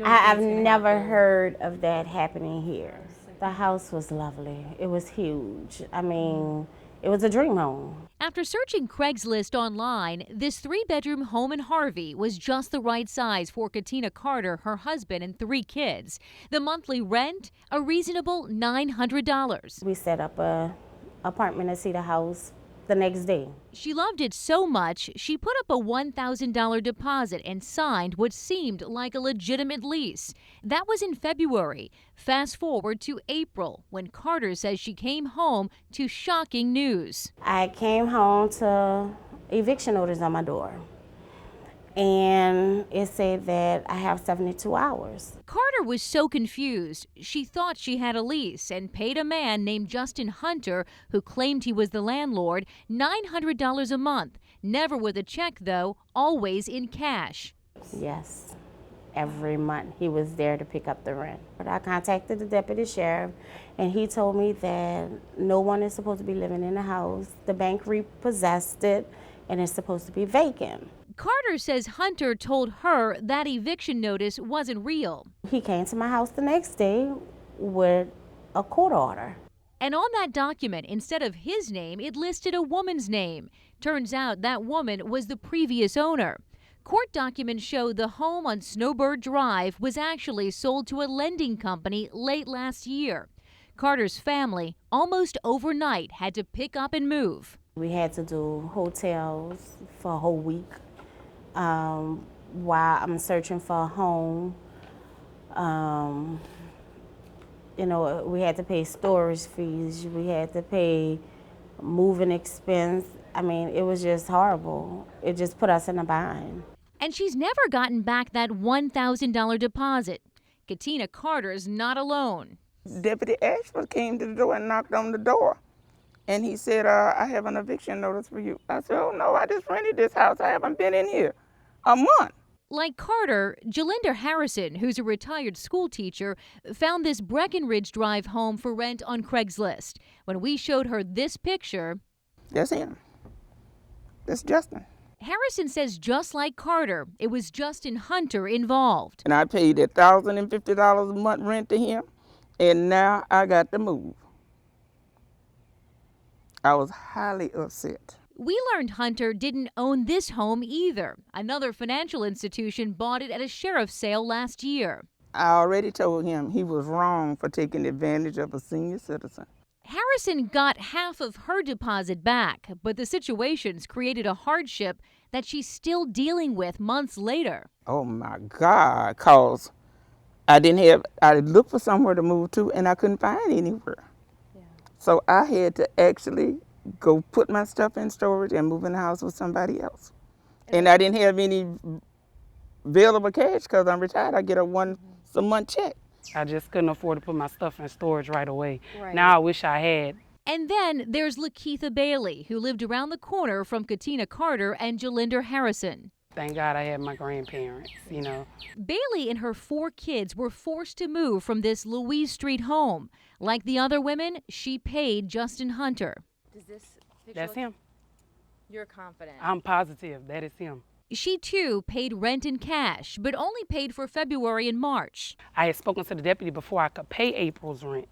I've never heard of that happening here. The house was lovely. It was huge. I mean, it was a dream home. After searching Craigslist online, this three-bedroom home in Harvey was just the right size for Katina Carter, her husband, and three kids. The monthly rent, a reasonable $900. We set up a apartment to see the house the next day. She loved it so much, she put up a $1,000 deposit and signed what seemed like a legitimate lease. That was in February. Fast forward to April, when Carter says she came home to shocking news. I came home to eviction notice on my door, and it said that I have 72 hours. Carter was so confused. She thought she had a lease and paid a man named Justin Hunter, who claimed he was the landlord, $900 a month. Never with a check, though, always in cash. Yes, every month he was there to pick up the rent. But I contacted the deputy sheriff, and he told me that no one is supposed to be living in the house. The bank repossessed it, and it's supposed to be vacant. Carter says Hunter told her that eviction notice wasn't real. He came to my house the next day with a court order. And on that document, instead of his name, it listed a woman's name. Turns out that woman was the previous owner. Court documents show the home on Snowbird Drive was actually sold to a lending company late last year. Carter's family, almost overnight, had to pick up and move. We had to do hotels for a whole week while I'm searching for a home. We had to pay storage fees. We had to pay moving expense. I mean, it was just horrible. It just put us in a bind. And she's never gotten back that $1,000 deposit. Katina Carter's not alone. Deputy Ashford came to the door and knocked on the door. And he said, I have an eviction notice for you. I said, oh no, I just rented this house. I haven't been in here a month. Like Carter, Jalinda Harrison, who's a retired school teacher, found this Breckenridge Drive home for rent on Craigslist. When we showed her this picture, That's him. That's Justin. Harrison says just like Carter, it was Justin Hunter involved. And I paid $1,050 a month rent to him, and now I got to move. I was highly upset. We learned Hunter didn't own this home either. Another financial institution bought it at a sheriff's sale last year. I already told him he was wrong for taking advantage of a senior citizen. Harrison got half of her deposit back, but the situation's created a hardship that she's still dealing with months later. Oh my God, cause I looked for somewhere to move to and I couldn't find anywhere. Yeah. So I had to actually go put my stuff in storage and move in the house with somebody else. And I didn't have any available cash because I'm retired. I get a once-a-month check. I just couldn't afford to put my stuff in storage right away. Right. Now I wish I had. And then there's Lakeitha Bailey, who lived around the corner from Katina Carter and Jalinda Harrison. Thank God I had my grandparents, Bailey and her 4 kids were forced to move from this Louise Street home. Like the other women, she paid Justin Hunter. Does this picture That's him. You're confident. I'm positive that is him. She, too, paid rent in cash, but only paid for February and March. I had spoken to the deputy before I could pay April's rent.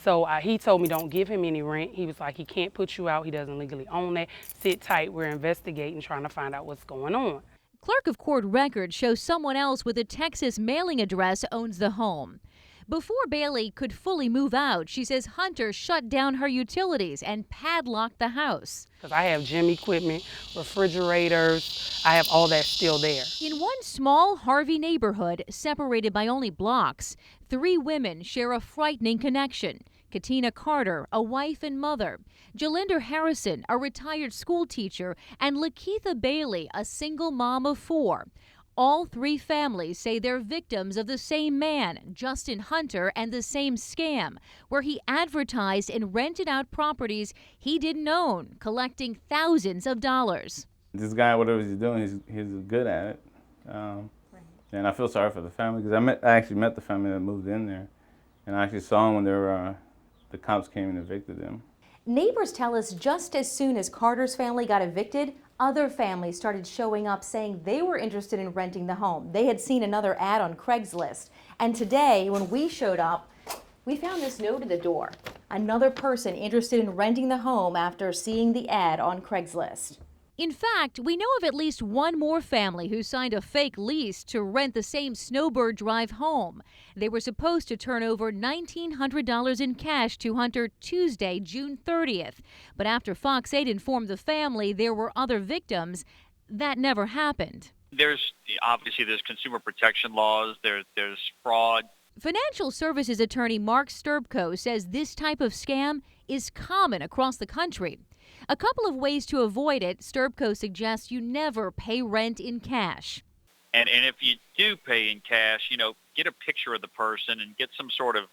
So he told me don't give him any rent. He was like, he can't put you out. He doesn't legally own that. Sit tight. We're investigating, trying to find out what's going on. Clerk of court records show someone else with a Texas mailing address owns the home. Before Bailey could fully move out, she says Hunter shut down her utilities and padlocked the house. Because I have gym equipment, refrigerators, I have all that still there. In one small Harvey neighborhood, separated by only blocks, 3 women share a frightening connection. Katina Carter, a wife and mother, Jalinda Harrison, a retired school teacher, and Lakeitha Bailey, a single mom of 4. All 3 families say they're victims of the same man, Justin Hunter, and the same scam, where he advertised and rented out properties he didn't own, collecting thousands of dollars. This guy, whatever he's doing, he's good at it. And I feel sorry for the family because I actually met the family that moved in there, and I actually saw them when the cops came and evicted them. Neighbors tell us just as soon as Carter's family got evicted, other families started showing up saying they were interested in renting the home. They had seen another ad on Craigslist. And today, when we showed up, we found this note at the door. Another person interested in renting the home after seeing the ad on Craigslist. In fact, we know of at least one more family who signed a fake lease to rent the same Snowbird Drive home. They were supposed to turn over $1,900 in cash to Hunter Tuesday, June 30th. But after Fox 8 informed the family there were other victims, that never happened. There's consumer protection laws, there's fraud. Financial services attorney Mark Sterbko says this type of scam is common across the country. A couple of ways to avoid it, Sterbko suggests you never pay rent in cash. And if you do pay in cash, get a picture of the person and get some sort of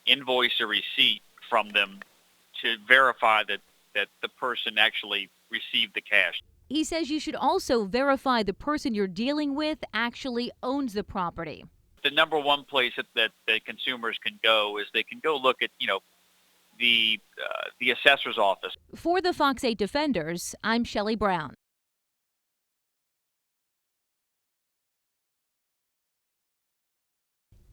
invoice or receipt from them to verify that the person actually received the cash. He says you should also verify the person you're dealing with actually owns the property. The number one place that consumers can go is they can go look at, the assessor's office. For the Fox 8 Defenders, I'm Shelley Brown.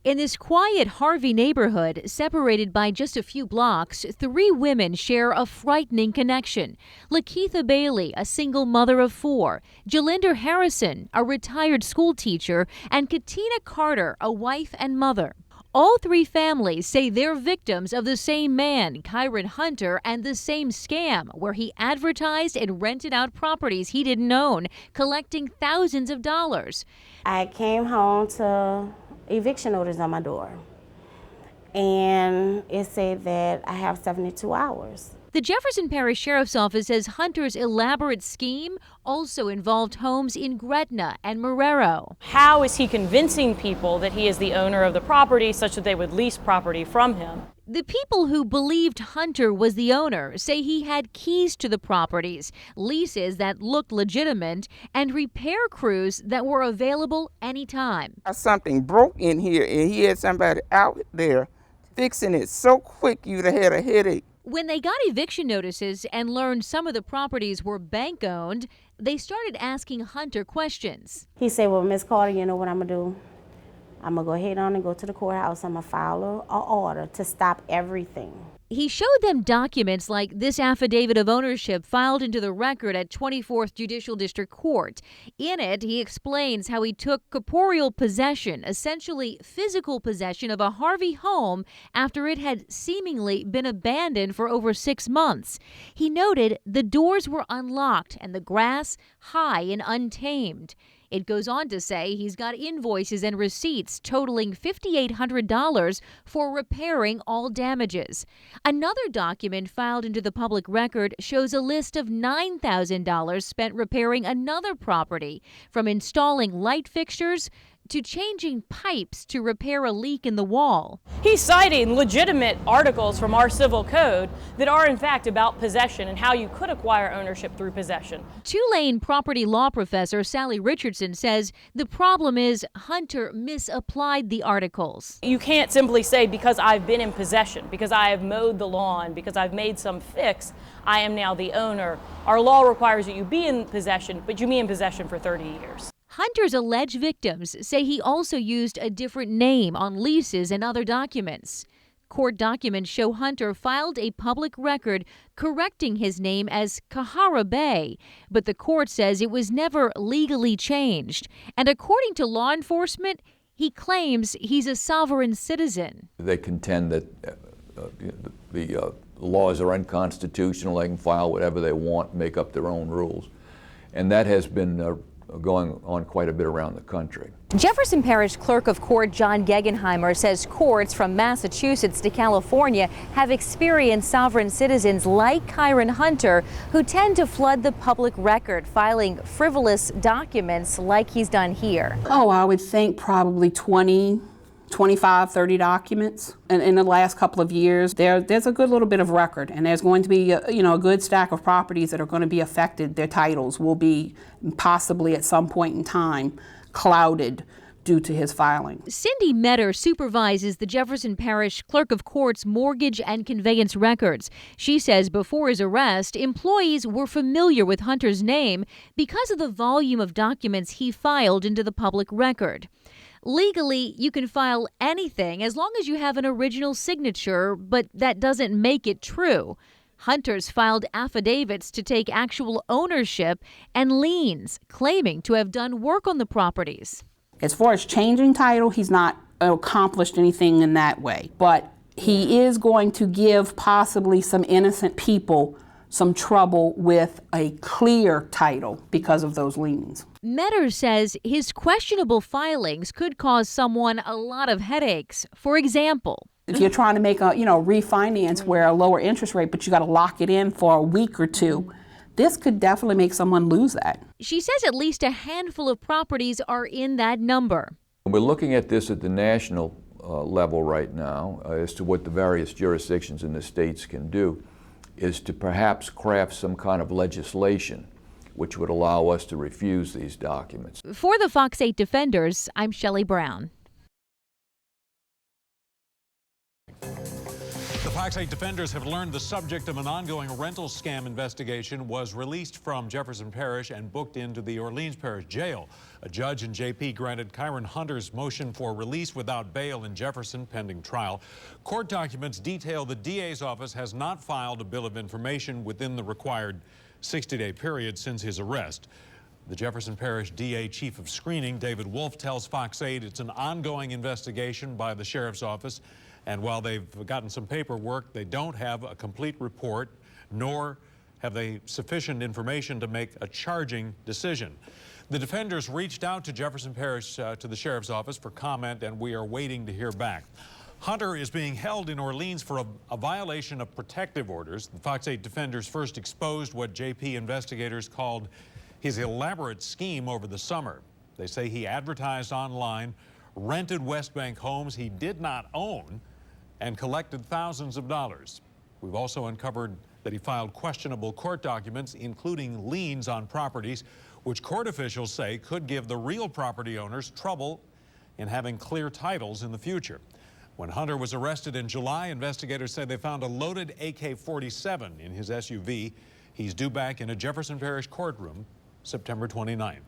In this quiet Harvey neighborhood, separated by just a few blocks, 3 women share a frightening connection. Lakeitha Bailey, a single mother of 4, Jalinder Harrison, a retired school teacher, and Katina Carter, a wife and mother. All 3 families say they're victims of the same man, Kyron Hunter, and the same scam where he advertised and rented out properties he didn't own, collecting thousands of dollars. I came home to eviction notice on my door, and it said that I have 72 hours. The Jefferson Parish Sheriff's Office says Hunter's elaborate scheme also involved homes in Gretna and Marrero. How is he convincing people that he is the owner of the property such that they would lease property from him? The people who believed Hunter was the owner say he had keys to the properties, leases that looked legitimate, and repair crews that were available anytime. Something broke in here, and he had somebody out there fixing it so quick you'd have had a headache. When they got eviction notices and learned some of the properties were bank-owned, they started asking Hunter questions. He said, well, Miss Carter, you know what I'm going to do? I'm going to go ahead on and go to the courthouse. I'm going to file an order to stop everything. He showed them documents like this affidavit of ownership filed into the record at 24th Judicial District Court. In it, he explains how he took corporeal possession, essentially physical possession of a Harvey home after it had seemingly been abandoned for over 6 months. He noted the doors were unlocked and the grass high and untamed. It goes on to say he's got invoices and receipts totaling $5,800 for repairing all damages. Another document filed into the public record shows a list of $9,000 spent repairing another property, from installing light fixtures to changing pipes to repair a leak in the wall. He's citing legitimate articles from our civil code that are in fact about possession and how you could acquire ownership through possession. Tulane property law professor Sally Richardson says the problem is Hunter misapplied the articles. You can't simply say because I've been in possession, because I have mowed the lawn, because I've made some fix, I am now the owner. Our law requires that you be in possession, but you be in possession for 30 years. Hunter's alleged victims say he also used a different name on leases and other documents. Court documents show Hunter filed a public record correcting his name as Kahara Bay, but the court says it was never legally changed. And according to law enforcement, he claims he's a sovereign citizen. They contend that the laws are unconstitutional. They can file whatever they want, make up their own rules. And that has been going on quite a bit around the country. Jefferson Parish Clerk of Court John Gegenheimer says courts from Massachusetts to California have experienced sovereign citizens like Kyron Hunter who tend to flood the public record, filing frivolous documents like he's done here. Oh, I would think probably 20, 25, 30 documents. And in the last couple of years, there's a good little bit of record, and there's going to be a good stack of properties that are going to be affected. Their titles will be possibly at some point in time clouded due to his filing. Cindy Metter supervises the Jefferson Parish Clerk of Court's mortgage and conveyance records. She says before his arrest, employees were familiar with Hunter's name because of the volume of documents he filed into the public record. Legally, you can file anything as long as you have an original signature, but that doesn't make it true. Hunter's filed affidavits to take actual ownership and liens, claiming to have done work on the properties. As far as changing title, he's not accomplished anything in that way. But he is going to give possibly some innocent people some trouble with a clear title because of those liens. Metter says his questionable filings could cause someone a lot of headaches. For example, if you're trying to make a refinance where a lower interest rate, but you got to lock it in for a week or two, this could definitely make someone lose that. She says at least a handful of properties are in that number. We're looking at this at the national level right now as to what the various jurisdictions in the states can do, is to perhaps craft some kind of legislation which would allow us to refuse these documents. For the Fox 8 Defenders, I'm Shelley Brown. The Fox 8 Defenders have learned the subject of an ongoing rental scam investigation was released from Jefferson Parish and booked into the Orleans Parish Jail. A judge in JP granted Kyron Hunter's motion for release without bail in Jefferson pending trial. Court documents detail the DA's office has not filed a bill of information within the required 60-day period since his arrest. The Jefferson Parish DA Chief of Screening, David Wolf, tells Fox 8 it's an ongoing investigation by the Sheriff's Office. And while they've gotten some paperwork, they don't have a complete report, nor have they sufficient information to make a charging decision. The defenders reached out to Jefferson Parish, to the Sheriff's Office for comment, and we are waiting to hear back. Hunter is being held in Orleans for a violation of protective orders. The Fox 8 Defenders first exposed what JP investigators called his elaborate scheme over the summer. They say he advertised online, rented West Bank homes he did not own, and collected thousands of dollars. We've also uncovered that he filed questionable court documents, including liens on properties, which court officials say could give the real property owners trouble in having clear titles in the future. When Hunter was arrested in July, investigators say they found a loaded AK-47 in his SUV. He's due back in a Jefferson Parish courtroom September 29th.